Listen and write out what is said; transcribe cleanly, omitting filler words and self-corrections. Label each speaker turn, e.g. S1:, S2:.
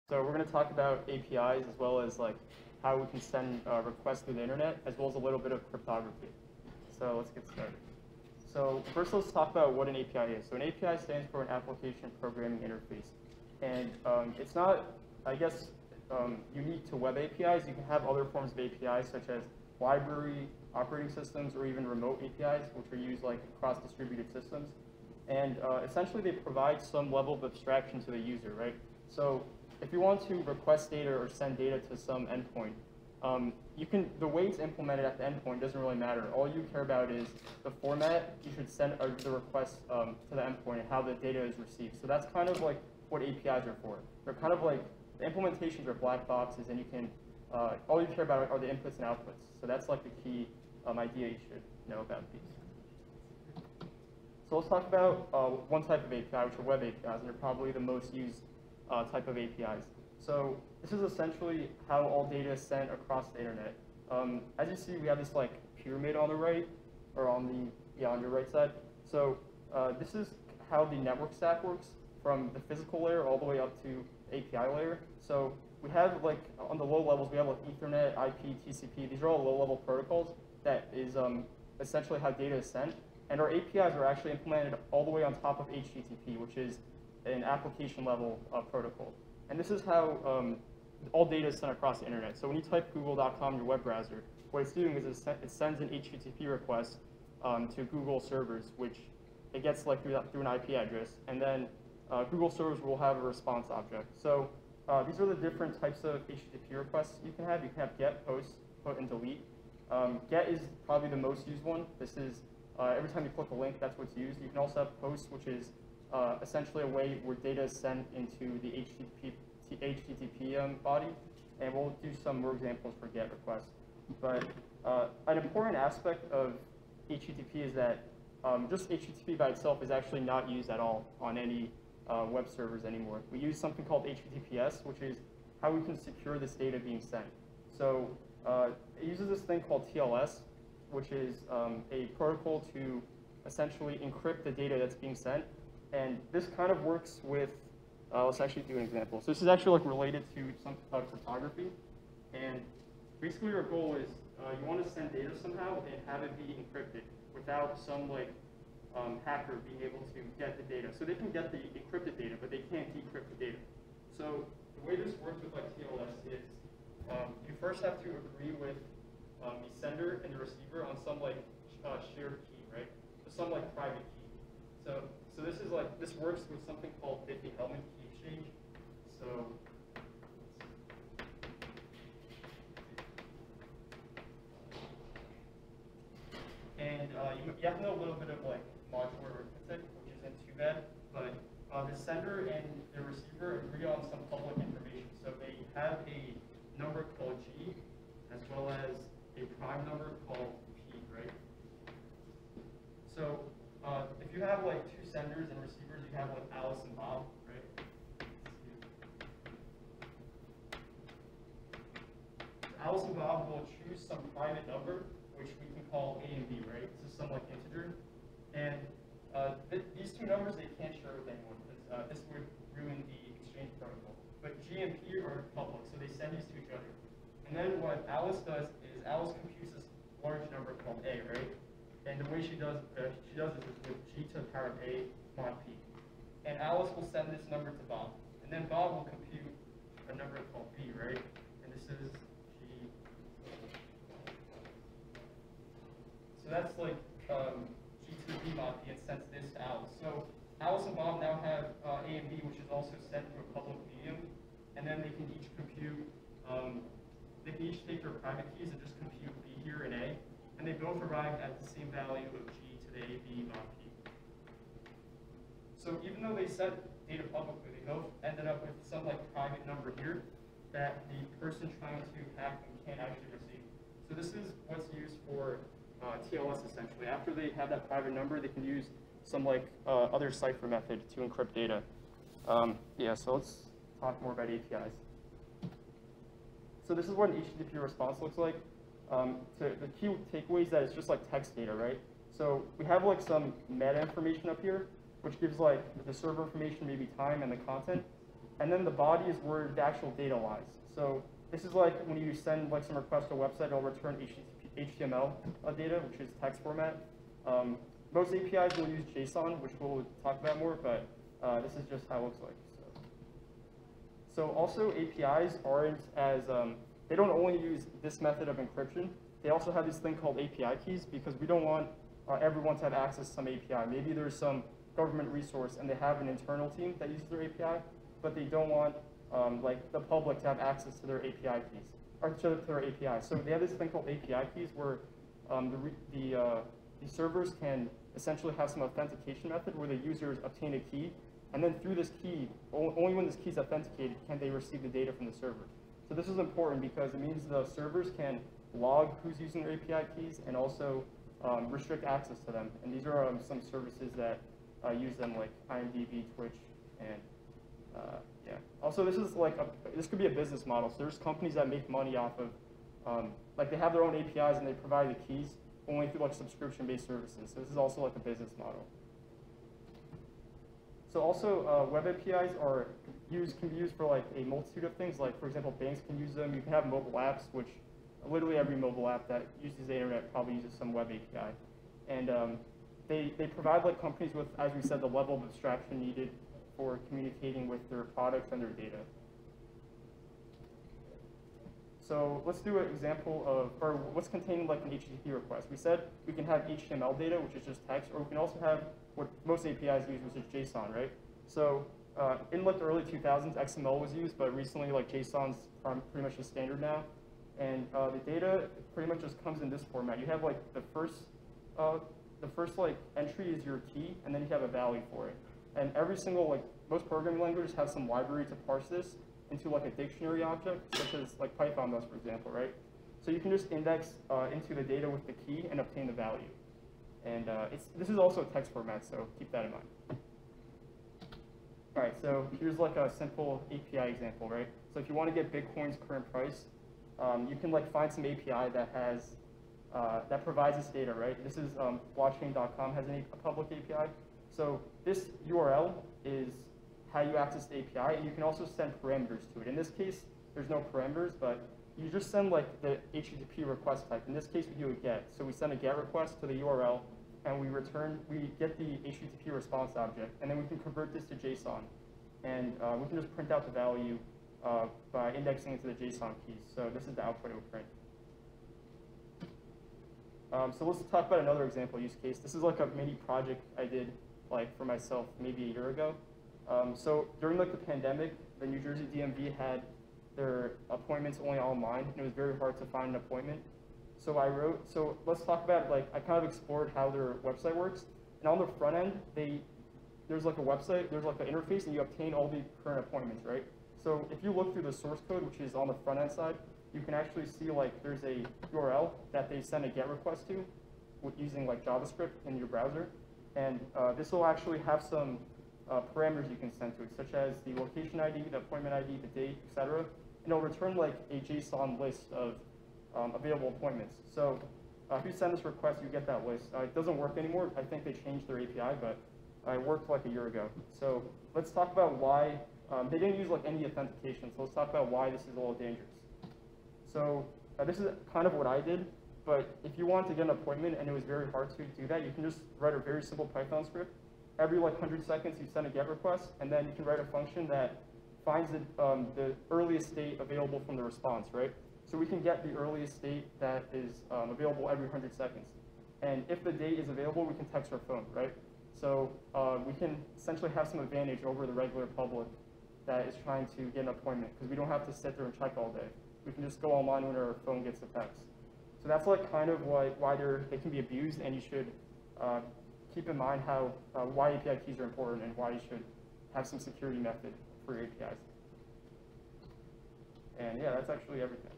S1: So we're going to talk about APIs as well as like how we can send requests through the internet, as well as a little bit of cryptography. So let's get started. So first, let's talk about what an API is. So an API stands for an application programming interface, and it's not, I guess, unique to web APIs. You can have other forms of APIs such as library, operating systems, or even remote APIs, which are used like across distributed systems. And essentially, they provide some level of abstraction to the user, right? So if you want to request data or send data to some endpoint, the way it's implemented at the endpoint doesn't really matter. All you care about is the format you should send the request to the endpoint and how the data is received. So that's kind of like what APIs are for. They're kind of like, the implementations are black boxes, and you can, all you care about are the inputs and outputs. So that's like the key idea you should know about these. So let's talk about one type of API, which are web APIs, and they're probably the most used type of APIs. So this is essentially how all data is sent across the internet. As you see, we have this like pyramid on the right, or on your right side. So this is how the network stack works, from the physical layer all the way up to the API layer. So we have like, on the low levels, we have like Ethernet, IP, TCP. These are all low-level protocols that is essentially how data is sent. And our APIs are actually implemented all the way on top of HTTP, which is an application level protocol. And this is how all data is sent across the internet. So when you type google.com in your web browser, what it's doing is it sends an HTTP request to Google servers, which it gets like through an IP address. And then Google servers will have a response object. So these are the different types of HTTP requests you can have. You can have get, post, put, and delete. Get is probably the most used one. This is every time you click a link, that's what's used. You can also have post, which is essentially a way where data is sent into the HTTP body, and we'll do some more examples for GET requests. But an important aspect of HTTP is that just HTTP by itself is actually not used at all on any web servers anymore. We use something called HTTPS, which is how we can secure this data being sent. So it uses this thing called TLS, which is a protocol to essentially encrypt the data that's being sent. And this kind of works with, let's actually do an example. So this is actually like related to some cryptography. And basically your goal is you want to send data somehow and have it be encrypted without some like hacker being able to get the data. So they can get the encrypted data, but they can't decrypt the data. So the way this works with like TLS is you first have to agree with the sender and the receiver on some like shared key, right? So some like private key. So this is like, this works with something called Diffie-Hellman key exchange. So and you have to know a little bit of like modular arithmetic, which isn't too bad, but the sender and the receiver agree on some public information. So they have a number called G, as well as a prime number called P, right? So if you have like two senders and receivers, you have like Alice and Bob, right? Alice and Bob will choose some private number, which we can call A and B, right? This is some like integer. And these two numbers, they can't share with anyone, because this would ruin the exchange protocol. But G and P are public, so they send these to each other. And then what Alice does is Alice computes this large number called A, right? And the way she does this is with G to the power of A mod P. And Alice will send this number to Bob. And then Bob will compute a number called B, right? And this is G. So that's like G to the B mod P, and sends this to Alice. So Alice and Bob now have A and B, which is also sent to a public medium. And then they can each compute, they can each take their private keys and just compute B here and A. And they both arrive at the same value of G to the AB mod P. So even though they sent data publicly, they both ended up with some like private number here that the person trying to hack them can't actually receive. So this is what's used for TLS essentially. After they have that private number, they can use some like other cipher method to encrypt data. Yeah, so let's talk more about APIs. So this is what an HTTP response looks like. The key takeaway is that it's just like text data, right? So we have like some meta information up here, which gives like the server information, maybe time and the content. And then the body is where the actual data lies. So this is like when you send like some request to a website, it'll return HTML data, which is text format. Most APIs will use JSON, which we'll talk about more, but this is just how it looks like. So also APIs aren't as, they don't only use this method of encryption, they also have this thing called API keys because we don't want everyone to have access to some API. Maybe there's some government resource and they have an internal team that uses their API, but they don't want like the public to have access to their API keys, or to their API. So they have this thing called API keys where the servers can essentially have some authentication method where the users obtain a key, and then through this key, only when this key is authenticated can they receive the data from the server. So this is important because it means the servers can log who's using their API keys and also restrict access to them. And these are some services that use them, like IMDb, Twitch, and yeah. Also, this is like this could be a business model. So there's companies that make money off of like they have their own APIs and they provide the keys only through like subscription-based services. So this is also like a business model. So also web APIs can be used for like a multitude of things. Like for example, banks can use them. You can have mobile apps, which literally every mobile app that uses the internet probably uses some web API. And they provide like companies with, as we said, the level of abstraction needed for communicating with their products and their data. So let's do an example of, or what's contained in like an HTTP request. We said we can have HTML data, which is just text, or we can also have what most APIs use, which is JSON, right? So in like the early 2000s, XML was used, but recently like JSON's pretty much the standard now. And the data pretty much just comes in this format. You have like the first like entry is your key, and then you have a value for it. And every single, like most programming languages have some library to parse this into like a dictionary object, such as like Python does, for example, right? So you can just index into the data with the key and obtain the value. And this is also a text format, so keep that in mind. All right, so here's like a simple API example, right? So if you want to get Bitcoin's current price, you can like find some API that has that provides this data, right? This is blockchain.com has a public API. So this URL is how you access the API, and you can also send parameters to it. In this case, there's no parameters, but you just send like the HTTP request type. In this case, we do a GET. So we send a GET request to the URL, and we get the HTTP response object, and then we can convert this to JSON. And we can just print out the value by indexing into the JSON keys. So this is the output it will print. So let's talk about another example use case. This is like a mini project I did like for myself maybe a year ago. So during like the pandemic, the New Jersey DMV had their appointments only online, and it was very hard to find an appointment. So let's talk about like, I kind of explored how their website works. And on the front end, there's like a website, there's like an interface, and you obtain all the current appointments, right? So if you look through the source code, which is on the front end side, you can actually see like there's a URL that they send a GET request to using like JavaScript in your browser. And this will actually have some parameters you can send to it, such as the location ID, the appointment ID, the date, etc. And it'll return like a JSON list of available appointments. So if you send this request, you get that list. It doesn't work anymore. I think they changed their API, but it worked like a year ago. So let's talk about why they didn't use like any authentication. So let's talk about why this is a little dangerous. So this is kind of what I did, but if you want to get an appointment and it was very hard to do that, you can just write a very simple Python script. Every like 100 seconds, you send a GET request, and then you can write a function that finds the earliest state available from the response, right? So we can get the earliest state that is available every 100 seconds. And if the date is available, we can text our phone, right? So we can essentially have some advantage over the regular public that is trying to get an appointment, because we don't have to sit there and check all day. We can just go online when our phone gets a text. So that's like kind of why they can be abused, and you should keep in mind why API keys are important and why you should have some security method for your APIs. And yeah, that's actually everything.